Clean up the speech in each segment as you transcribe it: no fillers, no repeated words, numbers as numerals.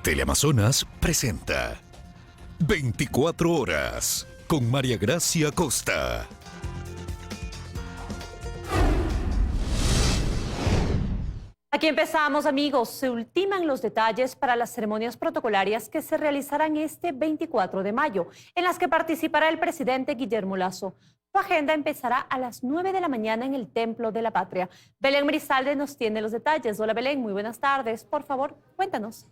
Teleamazonas presenta 24 horas con María Gracia Costa. Aquí empezamos, amigos. Se ultiman los detalles para las ceremonias protocolarias que se realizarán este 24 de mayo, en las que participará el presidente Guillermo Lasso. Su agenda empezará a las 9 de la mañana en el Templo de la Patria. Belén Mrizalde nos tiene los detalles. Hola, Belén, muy buenas tardes. Por favor, cuéntanos.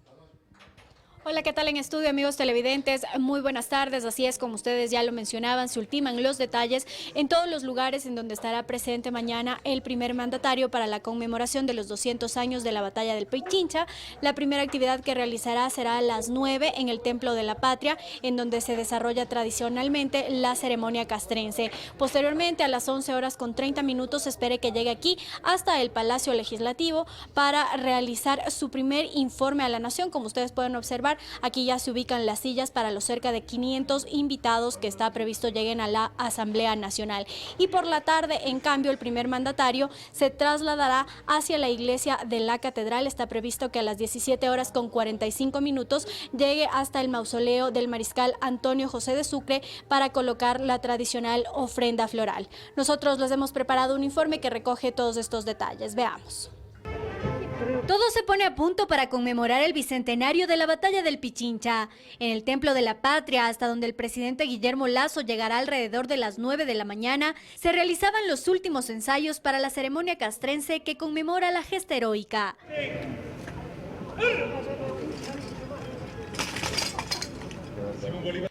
Hola, ¿qué tal en estudio, amigos televidentes? Muy buenas tardes. Así es, como ustedes ya lo mencionaban, se ultiman los detalles en todos los lugares en donde estará presente mañana el primer mandatario para la conmemoración de los 200 años de la batalla del Pichincha. La primera actividad que realizará será a las 9 en el Templo de la Patria, en donde se desarrolla tradicionalmente la ceremonia castrense. Posteriormente, a las 11 horas con 30 minutos, se espere que llegue aquí hasta el Palacio Legislativo para realizar su primer informe a la nación. Como ustedes pueden observar, aquí ya se ubican las sillas para los cerca de 500 invitados que está previsto lleguen a la Asamblea Nacional. Y por la tarde, en cambio, el primer mandatario se trasladará hacia la iglesia de la Catedral. Está previsto que a las 17 horas con 45 minutos llegue hasta el mausoleo del mariscal Antonio José de Sucre para colocar la tradicional ofrenda floral. Nosotros les hemos preparado un informe que recoge todos estos detalles. Veamos. Todo se pone a punto para conmemorar el bicentenario de la batalla del Pichincha. En el Templo de la Patria, hasta donde el presidente Guillermo Lasso llegará alrededor de las 9 de la mañana, se realizaban los últimos ensayos para la ceremonia castrense que conmemora la gesta heroica.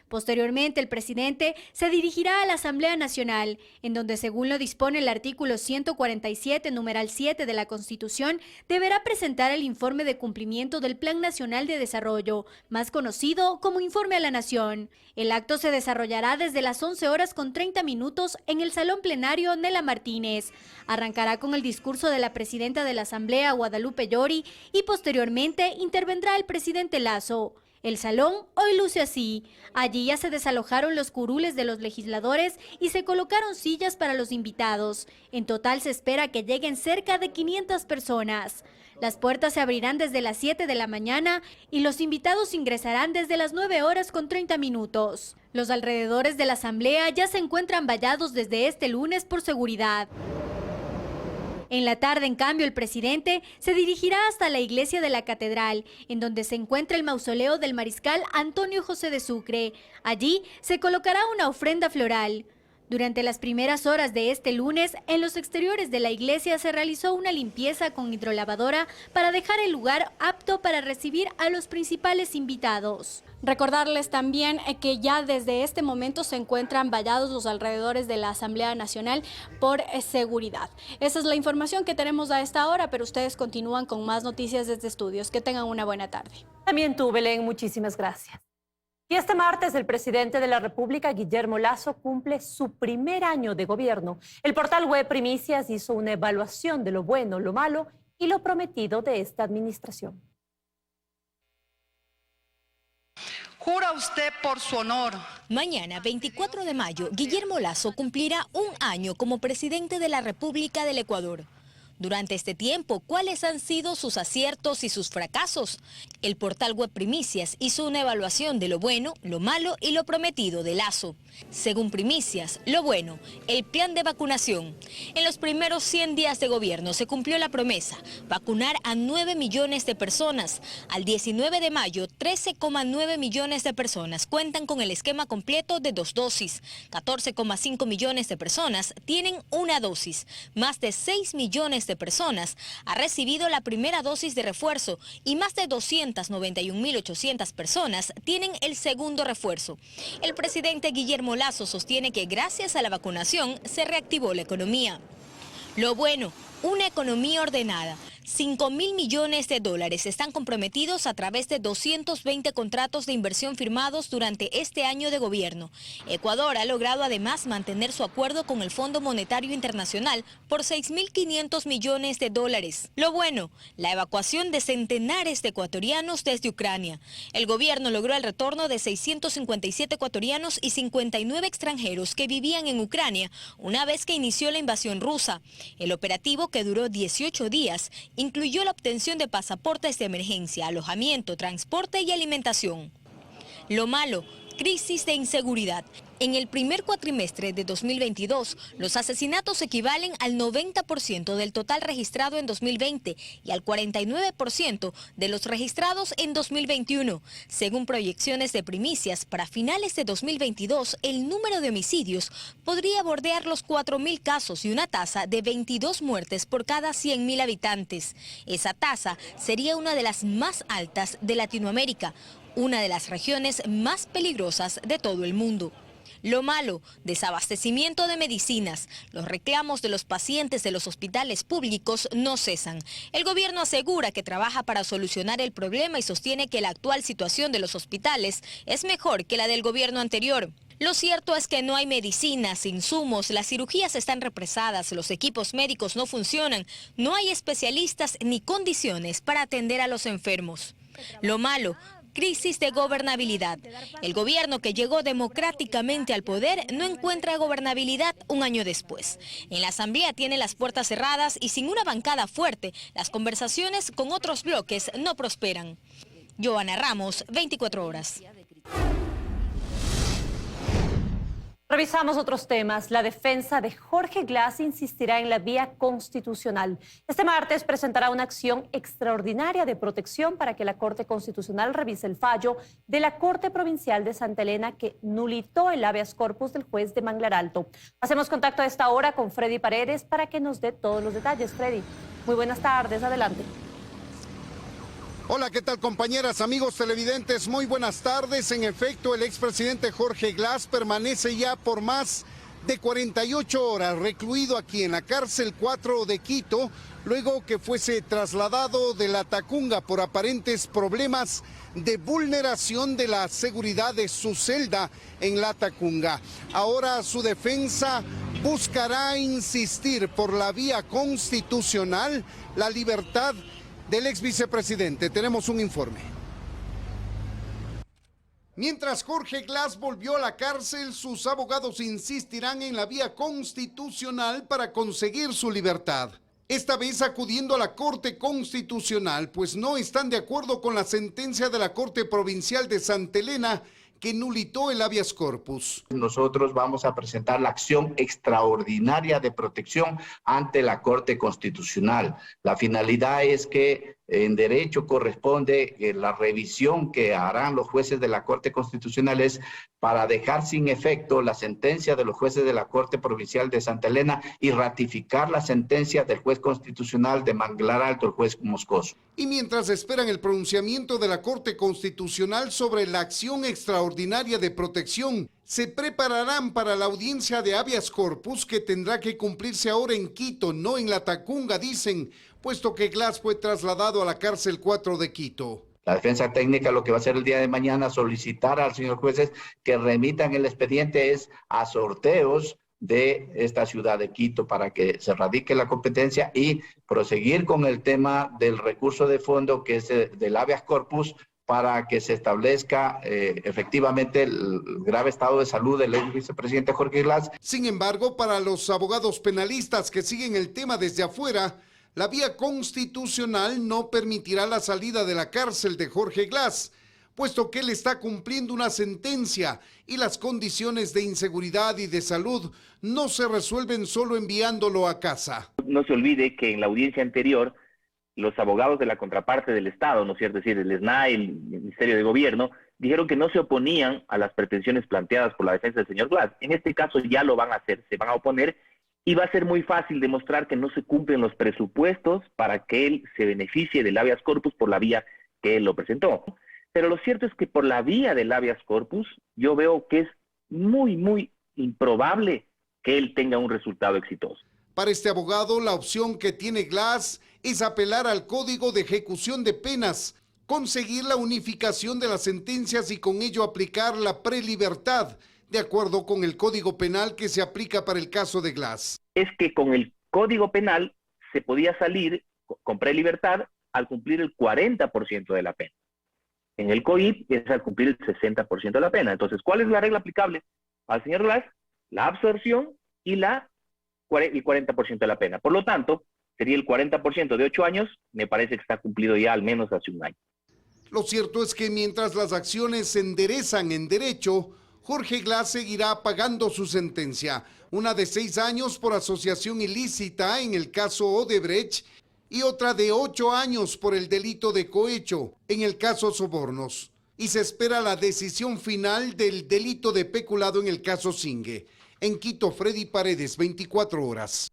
Posteriormente, el presidente se dirigirá a la Asamblea Nacional, en donde, según lo dispone el artículo 147, numeral 7 de la Constitución, deberá presentar el informe de cumplimiento del Plan Nacional de Desarrollo, más conocido como Informe a la Nación. El acto se desarrollará desde las 11 horas con 30 minutos en el Salón Plenario Nela Martínez. Arrancará con el discurso de la presidenta de la Asamblea, Guadalupe Llori, y posteriormente intervendrá el presidente Lasso. El salón hoy luce así. Allí ya se desalojaron los curules de los legisladores y se colocaron sillas para los invitados. En total se espera que lleguen cerca de 500 personas. Las puertas se abrirán desde las 7 de la mañana y los invitados ingresarán desde las 9 horas con 30 minutos. Los alrededores de la asamblea ya se encuentran vallados desde este lunes por seguridad. En la tarde, en cambio, el presidente se dirigirá hasta la iglesia de la Catedral, en donde se encuentra el mausoleo del mariscal Antonio José de Sucre. Allí se colocará una ofrenda floral. Durante las primeras horas de este lunes, en los exteriores de la iglesia se realizó una limpieza con hidrolavadora para dejar el lugar apto para recibir a los principales invitados. Recordarles también que ya desde este momento se encuentran vallados los alrededores de la Asamblea Nacional por seguridad. Esa es la información que tenemos a esta hora, pero ustedes continúan con más noticias desde estudios. Que tengan una buena tarde. También tú, Belén, muchísimas gracias. Y este martes el presidente de la República, Guillermo Lasso, cumple su primer año de gobierno. El portal web Primicias hizo una evaluación de lo bueno, lo malo y lo prometido de esta administración. ¿Jura usted por su honor? Mañana, 24 de mayo, Guillermo Lasso cumplirá un año como presidente de la República del Ecuador. Durante este tiempo, ¿cuáles han sido sus aciertos y sus fracasos? El portal web Primicias hizo una evaluación de lo bueno, lo malo y lo prometido de Lasso. Según Primicias, lo bueno, el plan de vacunación. En los primeros 100 días de gobierno se cumplió la promesa, vacunar a 9 millones de personas. Al 19 de mayo, 13,9 millones de personas cuentan con el esquema completo de 2 dosis. 14,5 millones de personas tienen una dosis. Más de 6 millones de personas ha recibido la primera dosis de refuerzo y más de 291.800 personas tienen el segundo refuerzo. El presidente Guillermo Lasso sostiene que gracias a la vacunación se reactivó la economía. Lo bueno, una economía ordenada. 5.000 millones de dólares están comprometidos a través de 220 contratos de inversión firmados durante este año de gobierno. Ecuador ha logrado además mantener su acuerdo con el Fondo Monetario Internacional por 6.500 millones de dólares. Lo bueno, la evacuación de centenares de ecuatorianos desde Ucrania. El gobierno logró el retorno de 657 ecuatorianos y 59 extranjeros que vivían en Ucrania una vez que inició la invasión rusa. El operativo, que duró 18 días, incluyó la obtención de pasaportes de emergencia, alojamiento, transporte y alimentación. Lo malo, crisis de inseguridad. En el primer cuatrimestre de 2022, los asesinatos equivalen al 90% del total registrado en 2020 y al 49% de los registrados en 2021. Según proyecciones de primicias, para finales de 2022, el número de homicidios podría bordear los 4.000 casos y una tasa de 22 muertes por cada 100.000 habitantes. Esa tasa sería una de las más altas de Latinoamérica, una de las regiones más peligrosas de todo el mundo. Lo malo, desabastecimiento de medicinas. Los reclamos de los pacientes de los hospitales públicos no cesan. El gobierno asegura que trabaja para solucionar el problema y sostiene que la actual situación de los hospitales es mejor que la del gobierno anterior. Lo cierto es que no hay medicinas, insumos, las cirugías están represadas, los equipos médicos no funcionan, no hay especialistas ni condiciones para atender a los enfermos. Lo malo, crisis de gobernabilidad. El gobierno que llegó democráticamente al poder no encuentra gobernabilidad un año después. En la Asamblea tiene las puertas cerradas y sin una bancada fuerte, las conversaciones con otros bloques no prosperan. Joana Ramos, 24 horas. Revisamos otros temas. La defensa de Jorge Glass insistirá en la vía constitucional. Este martes presentará una acción extraordinaria de protección para que la Corte Constitucional revise el fallo de la Corte Provincial de Santa Elena que nulitó el habeas corpus del juez de Manglar Alto. Hacemos contacto a esta hora con Freddy Paredes para que nos dé todos los detalles. Freddy, muy buenas tardes, adelante. Hola, ¿qué tal compañeras, amigos televidentes? Muy buenas tardes. En efecto, el expresidente Jorge Glass permanece ya por más de 48 horas recluido aquí en la cárcel 4 de Quito, luego que fuese trasladado de la Tacunga por aparentes problemas de vulneración de la seguridad de su celda en la Tacunga. Ahora su defensa buscará insistir por la vía constitucional la libertad del ex vicepresidente. Tenemos un informe. Mientras Jorge Glass volvió a la cárcel, sus abogados insistirán en la vía constitucional para conseguir su libertad. Esta vez acudiendo a la Corte Constitucional, pues no están de acuerdo con la sentencia de la Corte Provincial de Santa Elena que nulitó el habeas corpus. Nosotros vamos a presentar la acción extraordinaria de protección ante la Corte Constitucional. La finalidad es que en derecho corresponde la revisión que harán los jueces de la Corte Constitucional es para dejar sin efecto la sentencia de los jueces de la Corte Provincial de Santa Elena y ratificar la sentencia del juez constitucional de Manglar Alto, el juez Moscoso. Y mientras esperan el pronunciamiento de la Corte Constitucional sobre la acción extraordinaria de protección, se prepararán para la audiencia de habeas corpus que tendrá que cumplirse ahora en Quito, no en la Tacunga, dicen, puesto que Glass fue trasladado a la cárcel 4 de Quito. La defensa técnica lo que va a hacer el día de mañana, solicitar al señor jueces que remitan el expediente es a sorteos de esta ciudad de Quito para que se radique la competencia y proseguir con el tema del recurso de fondo que es del habeas corpus para que se establezca efectivamente el grave estado de salud del ex vicepresidente Jorge Glass. Sin embargo, para los abogados penalistas que siguen el tema desde afuera, la vía constitucional no permitirá la salida de la cárcel de Jorge Glass, puesto que él está cumpliendo una sentencia y las condiciones de inseguridad y de salud no se resuelven solo enviándolo a casa. No se olvide que en la audiencia anterior, los abogados de la contraparte del Estado, ¿no es cierto? Es decir, el SNAI, el Ministerio de Gobierno, dijeron que no se oponían a las pretensiones planteadas por la defensa del señor Glass. En este caso ya lo van a hacer, se van a oponer y va a ser muy fácil demostrar que no se cumplen los presupuestos para que él se beneficie del habeas corpus por la vía que él lo presentó. Pero lo cierto es que por la vía del habeas corpus, yo veo que es muy improbable que él tenga un resultado exitoso. Para este abogado, la opción que tiene Glass es apelar al Código de Ejecución de Penas, conseguir la unificación de las sentencias y con ello aplicar la prelibertad, de acuerdo con el Código Penal que se aplica para el caso de Glass. Es que con el Código Penal se podía salir con prelibertad al cumplir el 40% de la pena. En el COIP es al cumplir el 60% de la pena. Entonces, ¿cuál es la regla aplicable al señor Glass? La absorción y el 40% de la pena. Por lo tanto, sería el 40% de 8 años, me parece que está cumplido ya al menos hace un año. Lo cierto es que mientras las acciones se enderezan en derecho, Jorge Glass seguirá pagando su sentencia, una de 6 años por asociación ilícita en el caso Odebrecht y otra de 8 años por el delito de cohecho en el caso Sobornos. Y se espera la decisión final del delito de peculado en el caso Singue. En Quito, Freddy Paredes, 24 horas.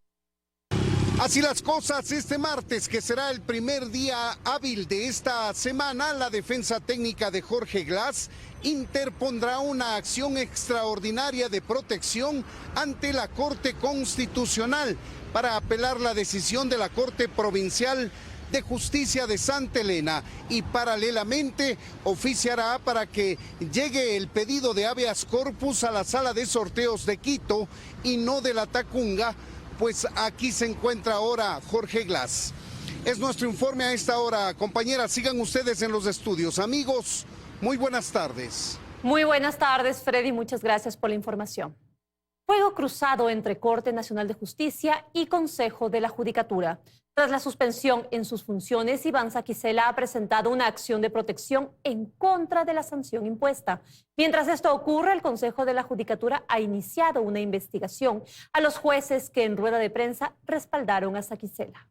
Así las cosas, este martes, que será el primer día hábil de esta semana, la defensa técnica de Jorge Glass interpondrá una acción extraordinaria de protección ante la Corte Constitucional para apelar la decisión de la Corte Provincial de Justicia de Santa Elena y paralelamente oficiará para que llegue el pedido de habeas corpus a la sala de sorteos de Quito y no de la Tacunga, pues aquí se encuentra ahora Jorge Glass. Es nuestro informe a esta hora. Compañeras, sigan ustedes en los estudios. Amigos, muy buenas tardes. Muy buenas tardes, Freddy. Muchas gracias por la información. Fuego cruzado entre Corte Nacional de Justicia y Consejo de la Judicatura. Tras la suspensión en sus funciones, Iván Saquicela ha presentado una acción de protección en contra de la sanción impuesta. Mientras esto ocurre, el Consejo de la Judicatura ha iniciado una investigación a los jueces que en rueda de prensa respaldaron a Saquicela.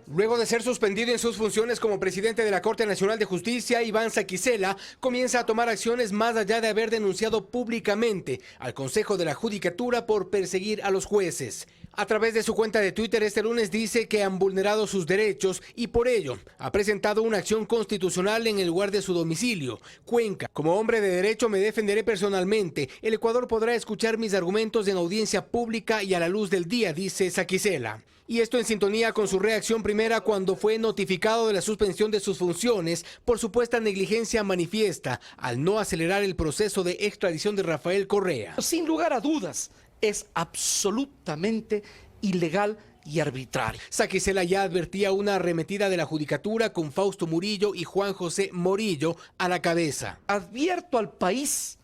Luego de ser suspendido en sus funciones como presidente de la Corte Nacional de Justicia, Iván Saquicela comienza a tomar acciones más allá de haber denunciado públicamente al Consejo de la Judicatura por perseguir a los jueces. A través de su cuenta de Twitter este lunes dice que han vulnerado sus derechos y por ello ha presentado una acción constitucional en el lugar de su domicilio, Cuenca. Como hombre de derecho me defenderé personalmente. El Ecuador podrá escuchar mis argumentos en audiencia pública y a la luz del día, dice Saquicela. Y esto en sintonía con su reacción primera cuando fue notificado de la suspensión de sus funciones por supuesta negligencia manifiesta al no acelerar el proceso de extradición de Rafael Correa. Sin lugar a dudas, es absolutamente ilegal y arbitrario. Saquicela ya advertía una arremetida de la Judicatura con Fausto Murillo y Juan José Morillo a la cabeza. Advierto al país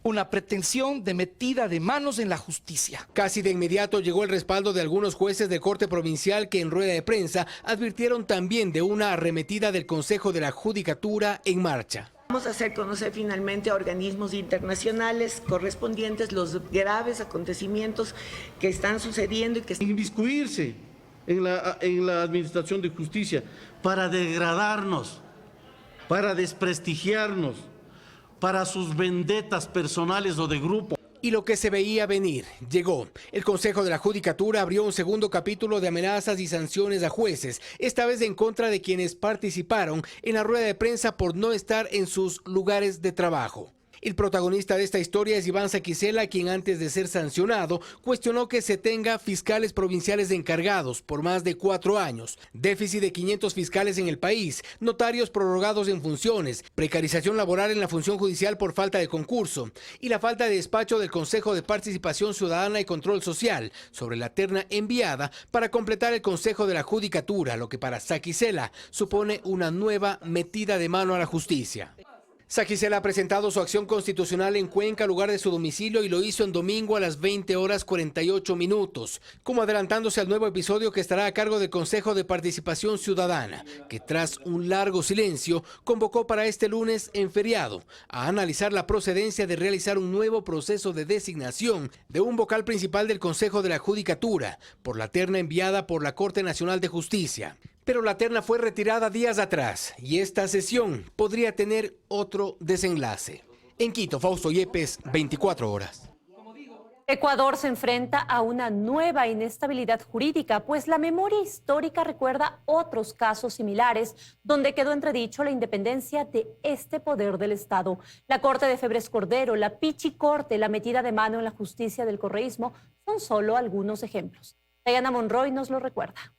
una pretensión de metida de manos en la justicia. Casi de inmediato llegó el respaldo de algunos jueces de Corte Provincial que en rueda de prensa advirtieron también de una arremetida del Consejo de la Judicatura en marcha. Vamos a hacer conocer finalmente a organismos internacionales correspondientes los graves acontecimientos que están sucediendo y que inmiscuirse en la administración de justicia para degradarnos, para desprestigiarnos, para sus vendetas personales o de grupo. Y lo que se veía venir llegó. El Consejo de la Judicatura abrió un segundo capítulo de amenazas y sanciones a jueces, esta vez en contra de quienes participaron en la rueda de prensa por no estar en sus lugares de trabajo. El protagonista de esta historia es Iván Saquicela, quien antes de ser sancionado cuestionó que se tenga fiscales provinciales encargados por más de 4 años, déficit de 500 fiscales en el país, notarios prorrogados en funciones, precarización laboral en la función judicial por falta de concurso y la falta de despacho del Consejo de Participación Ciudadana y Control Social sobre la terna enviada para completar el Consejo de la Judicatura, lo que para Saquicela supone una nueva metida de mano a la justicia. Saquicela ha presentado su acción constitucional en Cuenca, lugar de su domicilio, y lo hizo en domingo a las 20:48, como adelantándose al nuevo episodio que estará a cargo del Consejo de Participación Ciudadana, que tras un largo silencio convocó para este lunes en feriado a analizar la procedencia de realizar un nuevo proceso de designación de un vocal principal del Consejo de la Judicatura por la terna enviada por la Corte Nacional de Justicia. Pero la terna fue retirada días atrás y esta sesión podría tener otro desenlace. En Quito, Fausto Yepes, 24 horas. Ecuador se enfrenta a una nueva inestabilidad jurídica, pues la memoria histórica recuerda otros casos similares donde quedó entredicho la independencia de este poder del Estado. La Corte de Febres Cordero, la Pichicorte, la metida de mano en la justicia del correísmo son solo algunos ejemplos. Diana Monroy nos lo recuerda.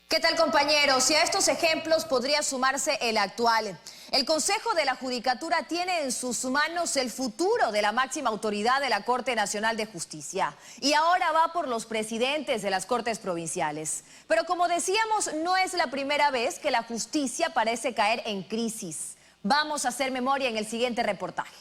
¿Qué tal, compañeros? Y a estos ejemplos podría sumarse el actual. El Consejo de la Judicatura tiene en sus manos el futuro de la máxima autoridad de la Corte Nacional de Justicia. Y ahora va por los presidentes de las Cortes Provinciales. Pero como decíamos, no es la primera vez que la justicia parece caer en crisis. Vamos a hacer memoria en el siguiente reportaje.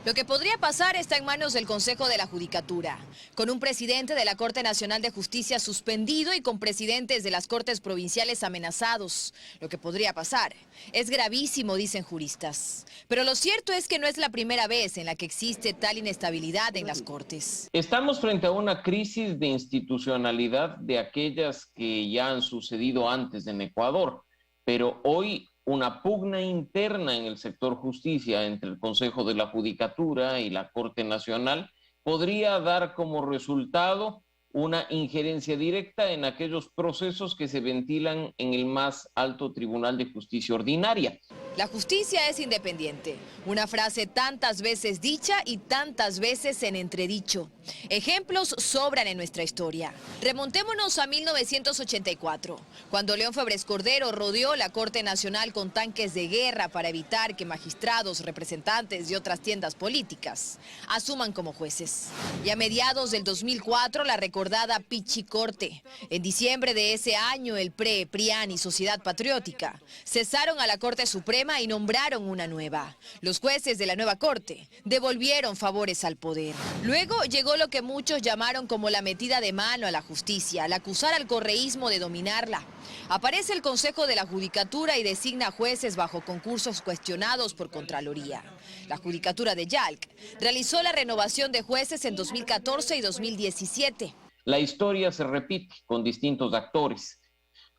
Lo que podría pasar está en manos del Consejo de la Judicatura, con un presidente de la Corte Nacional de Justicia suspendido y con presidentes de las Cortes Provinciales amenazados. Lo que podría pasar es gravísimo, dicen juristas. Pero lo cierto es que no es la primera vez en la que existe tal inestabilidad en las Cortes. Estamos frente a una crisis de institucionalidad de aquellas que ya han sucedido antes en Ecuador, pero hoy una pugna interna en el sector justicia entre el Consejo de la Judicatura y la Corte Nacional podría dar como resultado una injerencia directa en aquellos procesos que se ventilan en el más alto Tribunal de Justicia Ordinaria. La justicia es independiente, una frase tantas veces dicha y tantas veces en entredicho. Ejemplos sobran en nuestra historia. Remontémonos a 1984, cuando León Febres Cordero rodeó la Corte Nacional con tanques de guerra para evitar que magistrados, representantes y otras tiendas políticas asuman como jueces. Y a mediados del 2004, la recordada Pichicorte. En diciembre de ese año, el PRE, PRIAN y Sociedad Patriótica cesaron a la Corte Suprema y nombraron una nueva. Los jueces de la nueva Corte devolvieron favores al poder. Luego llegó lo que muchos llamaron como la metida de mano a la justicia, al acusar al correísmo de dominarla. Aparece el Consejo de la Judicatura y designa jueces bajo concursos cuestionados por Contraloría. La Judicatura de Yalc realizó la renovación de jueces en 2014 y 2017. La historia se repite con distintos actores,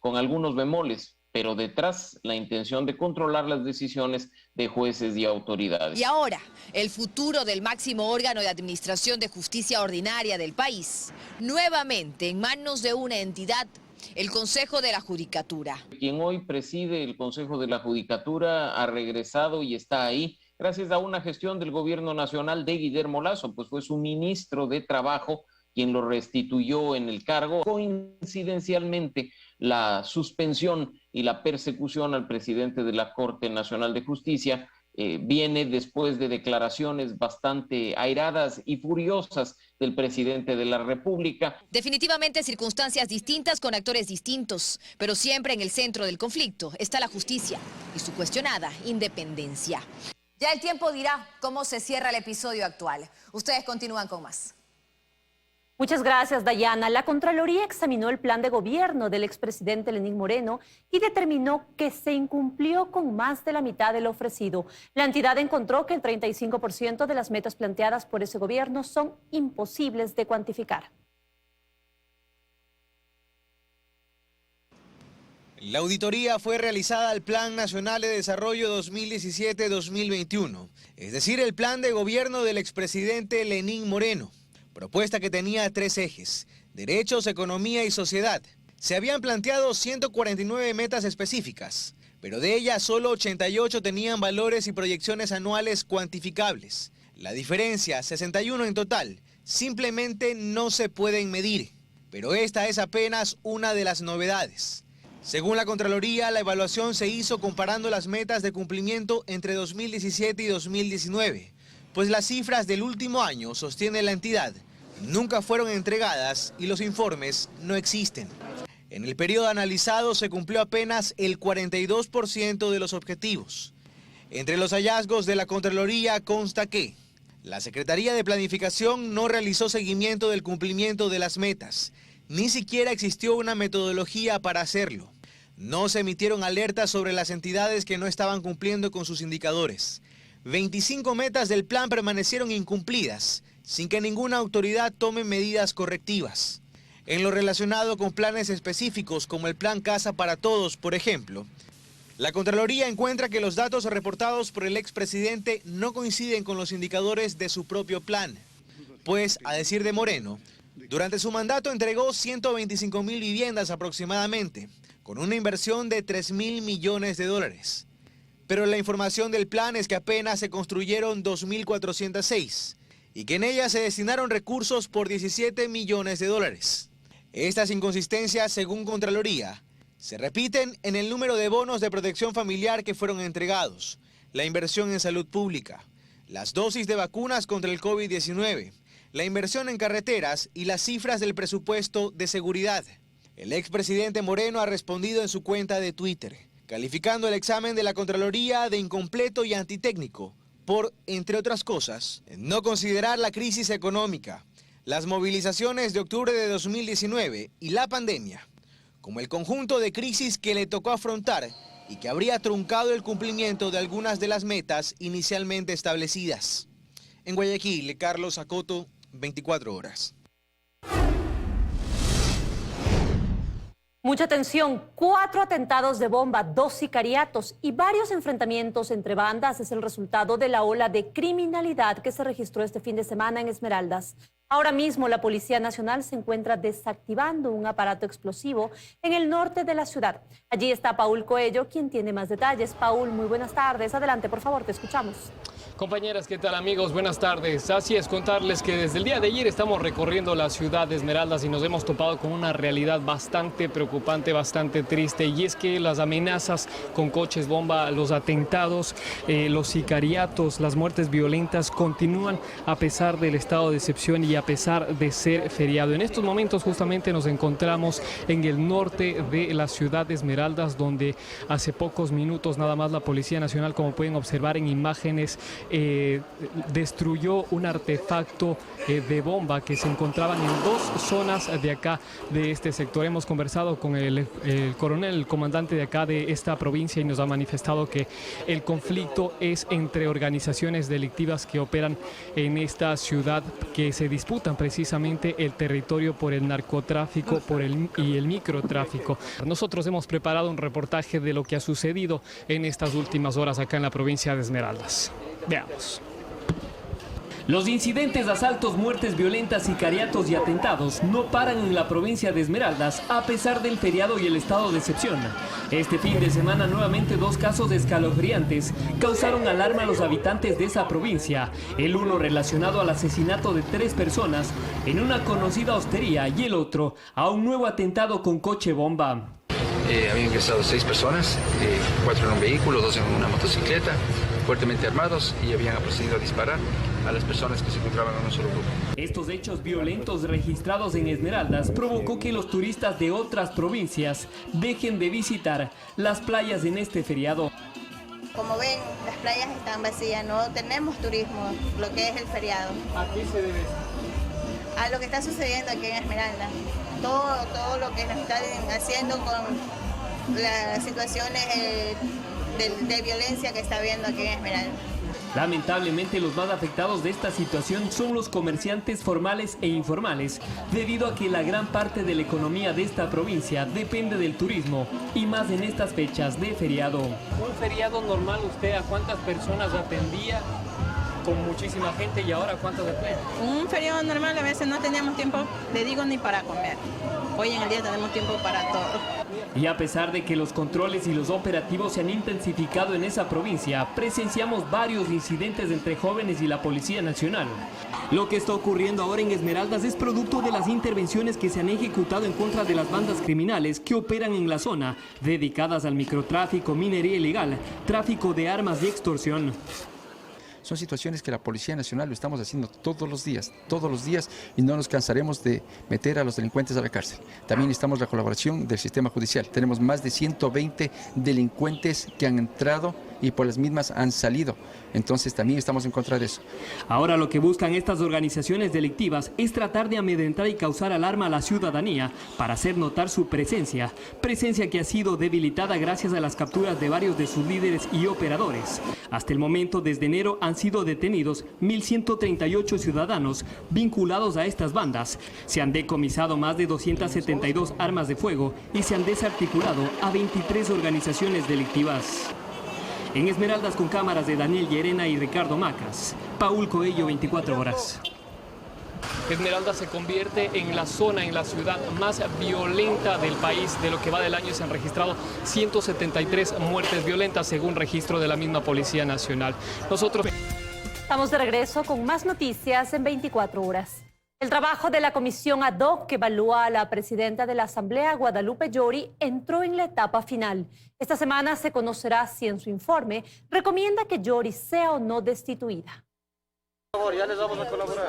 con algunos bemoles, pero detrás la intención de controlar las decisiones de jueces y autoridades. Y ahora, el futuro del máximo órgano de administración de justicia ordinaria del país, nuevamente en manos de una entidad, el Consejo de la Judicatura. Quien hoy preside el Consejo de la Judicatura ha regresado y está ahí gracias a una gestión del gobierno nacional de Guillermo Lasso, pues fue su ministro de Trabajo quien lo restituyó en el cargo. Coincidencialmente, la suspensión y la persecución al presidente de la Corte Nacional de Justicia viene después de declaraciones bastante airadas y furiosas del presidente de la República. Definitivamente circunstancias distintas con actores distintos, pero siempre en el centro del conflicto está la justicia y su cuestionada independencia. Ya el tiempo dirá cómo se cierra el episodio actual. Ustedes continúan con más. Muchas gracias, Dayana. La Contraloría examinó el plan de gobierno del expresidente Lenín Moreno y determinó que se incumplió con más de la mitad de lo ofrecido. La entidad encontró que el 35% de las metas planteadas por ese gobierno son imposibles de cuantificar. La auditoría fue realizada al Plan Nacional de Desarrollo 2017-2021, es decir, el plan de gobierno del expresidente Lenín Moreno. Propuesta que tenía 3 ejes: derechos, economía y sociedad. Se habían planteado 149 metas específicas, pero de ellas solo 88 tenían valores y proyecciones anuales cuantificables. La diferencia, 61 en total, simplemente no se pueden medir. Pero esta es apenas una de las novedades. Según la Contraloría, la evaluación se hizo comparando las metas de cumplimiento entre 2017 y 2019, pues las cifras del último año, sostiene la entidad, nunca fueron entregadas y los informes no existen. En el periodo analizado se cumplió apenas el 42% de los objetivos. Entre los hallazgos de la Contraloría consta que la Secretaría de Planificación no realizó seguimiento del cumplimiento de las metas, ni siquiera existió una metodología para hacerlo. No se emitieron alertas sobre las entidades que no estaban cumpliendo con sus indicadores. 25 metas del plan permanecieron incumplidas, sin que ninguna autoridad tome medidas correctivas. En lo relacionado con planes específicos como el Plan Casa para Todos, por ejemplo, la Contraloría encuentra que los datos reportados por el expresidente no coinciden con los indicadores de su propio plan, pues, a decir de Moreno, durante su mandato entregó 125.000 viviendas aproximadamente, con una inversión de 3.000 millones de dólares. Pero la información del plan es que apenas se construyeron 2.406 y que en ellas se destinaron recursos por 17 millones de dólares. Estas inconsistencias, según Contraloría, se repiten en el número de bonos de protección familiar que fueron entregados, la inversión en salud pública, las dosis de vacunas contra el COVID-19, la inversión en carreteras y las cifras del presupuesto de seguridad. El expresidente Moreno ha respondido en su cuenta de Twitter, calificando el examen de la Contraloría de incompleto y antitécnico, por, entre otras cosas, no considerar la crisis económica, las movilizaciones de octubre de 2019 y la pandemia como el conjunto de crisis que le tocó afrontar y que habría truncado el cumplimiento de algunas de las metas inicialmente establecidas. En Guayaquil, Carlos Acoto, 24 horas. Mucha atención, 4 atentados de bomba, 2 sicariatos y varios enfrentamientos entre bandas es el resultado de la ola de criminalidad que se registró este fin de semana en Esmeraldas. Ahora mismo la Policía Nacional se encuentra desactivando un aparato explosivo en el norte de la ciudad. Allí está Paul Coello, quien tiene más detalles. Paul, muy buenas tardes. Adelante, por favor, te escuchamos. Compañeras, ¿qué tal amigos? Buenas tardes. Así es, contarles que desde el día de ayer estamos recorriendo la ciudad de Esmeraldas y nos hemos topado con una realidad bastante preocupante, bastante triste, y es que las amenazas con coches bomba, los atentados, los sicariatos, las muertes violentas continúan a pesar del estado de excepción y a pesar de ser feriado. En estos momentos justamente nos encontramos en el norte de la ciudad de Esmeraldas, donde hace pocos minutos nada más la Policía Nacional, como pueden observar en imágenes, destruyó un artefacto de bomba que se encontraban en 2 zonas de acá de este sector. Hemos conversado con el coronel, el comandante de acá de esta provincia, y nos ha manifestado que el conflicto es entre organizaciones delictivas que operan en esta ciudad, que se disputan precisamente el territorio por el narcotráfico y el microtráfico. Nosotros hemos preparado un reportaje de lo que ha sucedido en estas últimas horas acá en la provincia de Esmeraldas. Veamos. Los incidentes, asaltos, muertes violentas, sicariatos y atentados no paran en la provincia de Esmeraldas a pesar del feriado y el estado de excepción. Este fin de semana nuevamente 2 casos escalofriantes causaron alarma a los habitantes de esa provincia. El uno relacionado al asesinato de 3 personas en una conocida hostería y el otro a un nuevo atentado con coche bomba. Habían ingresado 6 personas, 4 en un vehículo, 2 en una motocicleta, fuertemente armados, y habían procedido a disparar a las personas que se encontraban en un solo grupo. Estos hechos violentos registrados en Esmeraldas provocó que los turistas de otras provincias dejen de visitar las playas en este feriado. Como ven, las playas están vacías, no tenemos turismo, lo que es el feriado. ¿A qué se debe? A lo que está sucediendo aquí en Esmeraldas. Todo lo que nos están haciendo con las situaciones de violencia que está habiendo aquí en Esmeraldas. Lamentablemente, los más afectados de esta situación son los comerciantes formales e informales, debido a que la gran parte de la economía de esta provincia depende del turismo, y más en estas fechas de feriado. Un feriado normal, ¿usted a cuántas personas atendía? Con muchísima gente, y ahora ¿cuántos atende? Un feriado normal a veces no teníamos tiempo, le digo, ni para comer. Hoy en el día tenemos tiempo para todo. Y a pesar de que los controles y los operativos se han intensificado en esa provincia, presenciamos varios incidentes entre jóvenes y la Policía Nacional. Lo que está ocurriendo ahora en Esmeraldas es producto de las intervenciones que se han ejecutado en contra de las bandas criminales que operan en la zona, dedicadas al microtráfico, minería ilegal, tráfico de armas y extorsión. Son situaciones que la Policía Nacional lo estamos haciendo todos los días, y no nos cansaremos de meter a los delincuentes a la cárcel. También necesitamos la colaboración del sistema judicial. Tenemos más de 120 delincuentes que han entrado y por las mismas han salido. Entonces también estamos en contra de eso. Ahora lo que buscan estas organizaciones delictivas es tratar de amedrentar y causar alarma a la ciudadanía para hacer notar su presencia que ha sido debilitada gracias a las capturas de varios de sus líderes y operadores. Hasta el momento, desde enero, han sido detenidos 1.138 ciudadanos vinculados a estas bandas. Se han decomisado más de 272 armas de fuego y se han desarticulado a 23 organizaciones delictivas. En Esmeraldas, con cámaras de Daniel Llerena y Ricardo Macas, Paul Coello, 24 horas. Esmeraldas se convierte en la ciudad más violenta del país. De lo que va del año se han registrado 173 muertes violentas, según registro de la misma Policía Nacional. Estamos de regreso con más noticias en 24 horas. El trabajo de la comisión ad hoc que evalúa a la presidenta de la Asamblea, Guadalupe Llori, entró en la etapa final. Esta semana se conocerá si en su informe recomienda que Llori sea o no destituida. Ya les vamos a colaborar.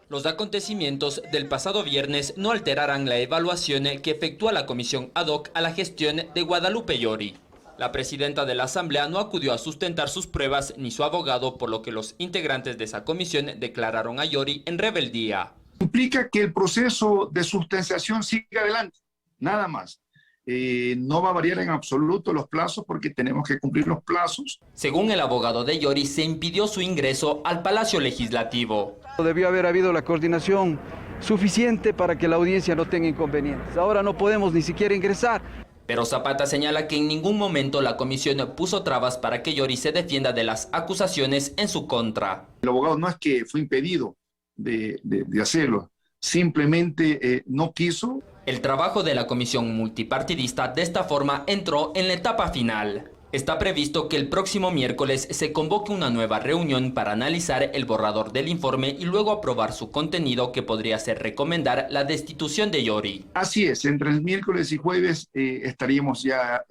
Los acontecimientos del pasado viernes no alterarán la evaluación que efectúa la comisión ad hoc a la gestión de Guadalupe Llori. La presidenta de la Asamblea no acudió a sustentar sus pruebas ni su abogado, por lo que los integrantes de esa comisión declararon a Yori en rebeldía. Implica que el proceso de sustanciación siga adelante, nada más. No va a variar en absoluto los plazos porque tenemos que cumplir los plazos. Según el abogado de Yori, se impidió su ingreso al Palacio Legislativo. Debió haber habido la coordinación suficiente para que la audiencia no tenga inconvenientes. Ahora no podemos ni siquiera ingresar. Pero Zapata señala que en ningún momento la comisión puso trabas para que Yori se defienda de las acusaciones en su contra. El abogado no es que fue impedido de hacerlo, simplemente no quiso. El trabajo de la comisión multipartidista de esta forma entró en la etapa final. Está previsto que el próximo miércoles se convoque una nueva reunión para analizar el borrador del informe y luego aprobar su contenido, que podría ser recomendar la destitución de Yori. Así es, entre el miércoles y jueves estaríamos ya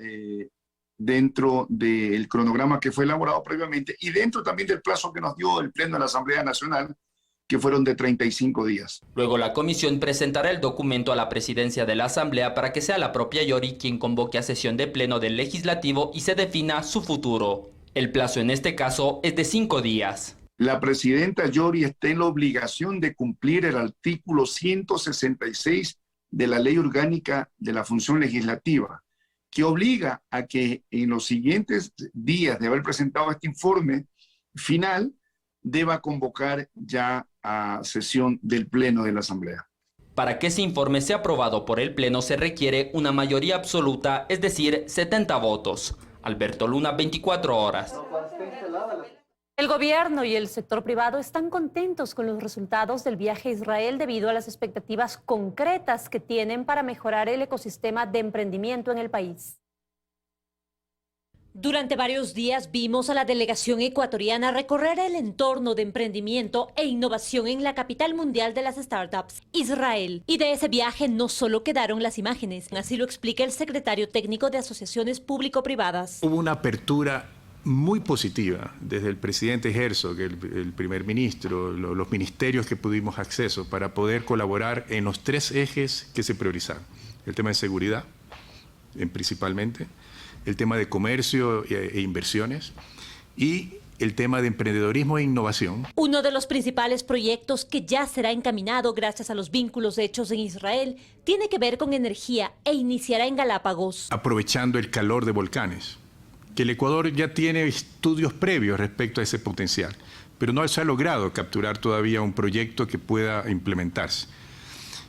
dentro del cronograma que fue elaborado previamente y dentro también del plazo que nos dio el Pleno de la Asamblea Nacional, que fueron de 35 días. Luego la comisión presentará el documento a la presidencia de la Asamblea para que sea la propia Yori quien convoque a sesión de pleno del Legislativo y se defina su futuro. El plazo en este caso es de 5 días. La presidenta Yori está en la obligación de cumplir el artículo 166 de la Ley Orgánica de la Función Legislativa, que obliga a que en los siguientes días de haber presentado este informe final, deba convocar ya a sesión del Pleno de la Asamblea. Para que ese informe sea aprobado por el Pleno se requiere una mayoría absoluta, es decir, 70 votos. Alberto Luna, 24 horas. El gobierno y el sector privado están contentos con los resultados del viaje a Israel debido a las expectativas concretas que tienen para mejorar el ecosistema de emprendimiento en el país. Durante varios días vimos a la delegación ecuatoriana recorrer el entorno de emprendimiento e innovación en la capital mundial de las startups, Israel. Y de ese viaje no solo quedaron las imágenes, así lo explica el secretario técnico de asociaciones público-privadas. Hubo una apertura muy positiva desde el presidente Herzog, el primer ministro, los ministerios que pudimos acceso para poder colaborar en los 3 ejes que se priorizaron. El tema de seguridad, principalmente, el tema de comercio e inversiones y el tema de emprendedorismo e innovación. Uno de los principales proyectos que ya será encaminado gracias a los vínculos hechos en Israel tiene que ver con energía e iniciará en Galápagos. Aprovechando el calor de volcanes, que el Ecuador ya tiene estudios previos respecto a ese potencial, pero no se ha logrado capturar todavía un proyecto que pueda implementarse.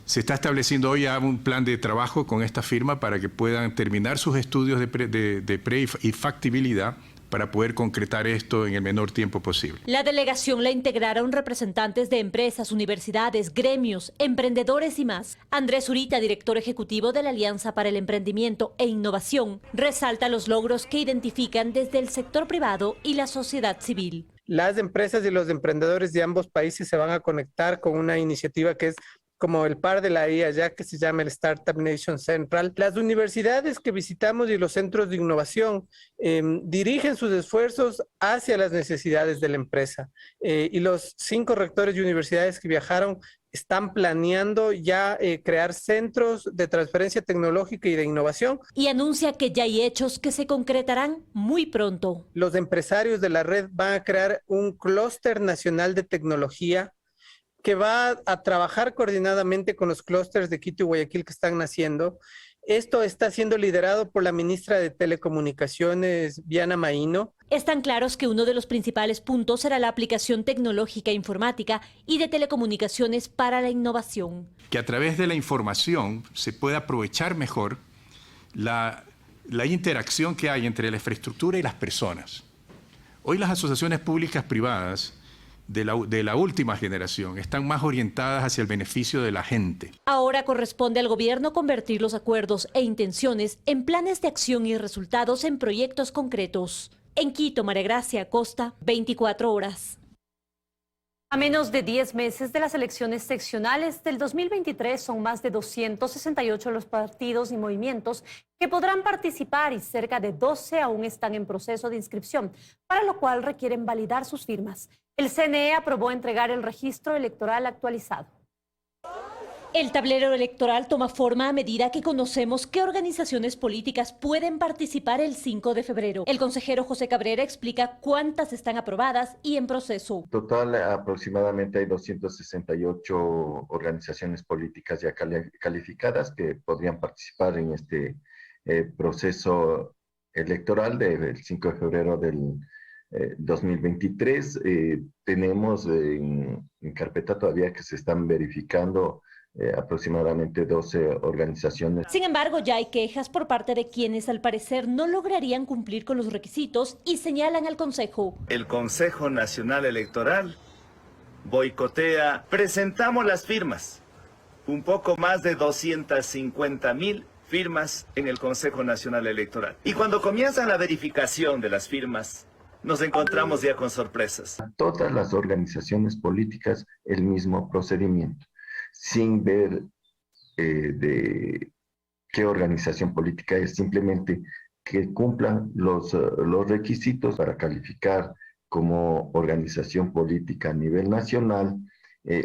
Se está estableciendo hoy ya un plan de trabajo con esta firma para que puedan terminar sus estudios de pre y factibilidad para poder concretar esto en el menor tiempo posible. La delegación la integraron representantes de empresas, universidades, gremios, emprendedores y más. Andrés Zurita, director ejecutivo de la Alianza para el Emprendimiento e Innovación, resalta los logros que identifican desde el sector privado y la sociedad civil. Las empresas y los emprendedores de ambos países se van a conectar con una iniciativa que es como el par de la IA, ya que se llama el Startup Nation Central. Las universidades que visitamos y los centros de innovación dirigen sus esfuerzos hacia las necesidades de la empresa. Y los 5 rectores de universidades que viajaron están planeando ya crear centros de transferencia tecnológica y de innovación. Y anuncia que ya hay hechos que se concretarán muy pronto. Los empresarios de la red van a crear un clúster nacional de tecnología que va a trabajar coordinadamente con los clústeres de Quito y Guayaquil que están naciendo. Esto está siendo liderado por la ministra de Telecomunicaciones, Viana Maíno. Están claros que uno de los principales puntos será la aplicación tecnológica informática y de telecomunicaciones para la innovación. Que a través de la información se pueda aprovechar mejor la interacción que hay entre la infraestructura y las personas. Hoy las asociaciones públicas privadas de la última generación están más orientadas hacia el beneficio de la gente. Ahora corresponde al gobierno convertir los acuerdos e intenciones en planes de acción y resultados en proyectos concretos. En Quito, María Gracia Acosta, 24 horas. A menos de 10 meses de las elecciones seccionales del 2023, son más de 268 los partidos y movimientos que podrán participar y cerca de 12 aún están en proceso de inscripción, para lo cual requieren validar sus firmas. El CNE aprobó entregar el registro electoral actualizado. El tablero electoral toma forma a medida que conocemos qué organizaciones políticas pueden participar el 5 de febrero. El consejero José Cabrera explica cuántas están aprobadas y en proceso. Total, aproximadamente hay 268 organizaciones políticas ya calificadas que podrían participar en este proceso electoral del 5 de febrero del 2023. Tenemos en carpeta todavía que se están verificando aproximadamente 12 organizaciones. Sin embargo, ya hay quejas por parte de quienes al parecer no lograrían cumplir con los requisitos y señalan al Consejo. El Consejo Nacional Electoral boicotea. Presentamos las firmas, un poco más de 250,000 firmas en el Consejo Nacional Electoral. Y cuando comienzan la verificación de las firmas, nos encontramos ya con sorpresas. Todas las organizaciones políticas el mismo procedimiento, sin ver de qué organización política es, simplemente que cumplan los requisitos para calificar como organización política a nivel nacional.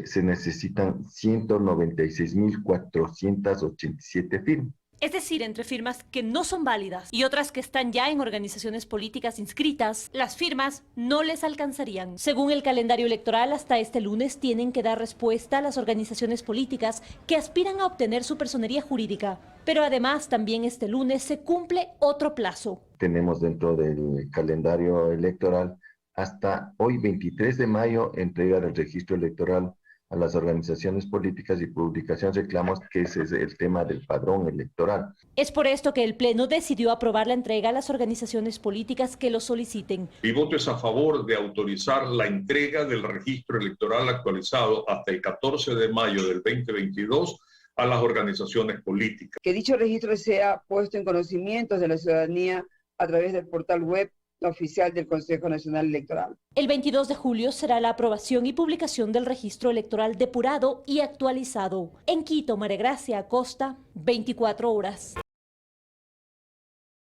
Se necesitan 196,487 firmas. Es decir, entre firmas que no son válidas y otras que están ya en organizaciones políticas inscritas, las firmas no les alcanzarían. Según el calendario electoral, hasta este lunes tienen que dar respuesta a las organizaciones políticas que aspiran a obtener su personería jurídica. Pero además, también este lunes se cumple otro plazo. Tenemos dentro del calendario electoral hasta hoy, 23 de mayo, entrega del registro electoral a las organizaciones políticas y publicación de reclamos, que ese es el tema del padrón electoral. Es por esto que el Pleno decidió aprobar la entrega a las organizaciones políticas que lo soliciten. Mi voto es a favor de autorizar la entrega del registro electoral actualizado hasta el 14 de mayo del 2022 a las organizaciones políticas. Que dicho registro sea puesto en conocimiento de la ciudadanía a través del portal web oficial del Consejo Nacional Electoral. El 22 de julio será la aprobación y publicación del registro electoral depurado y actualizado. En Quito, María Gracia Acosta, 24 horas.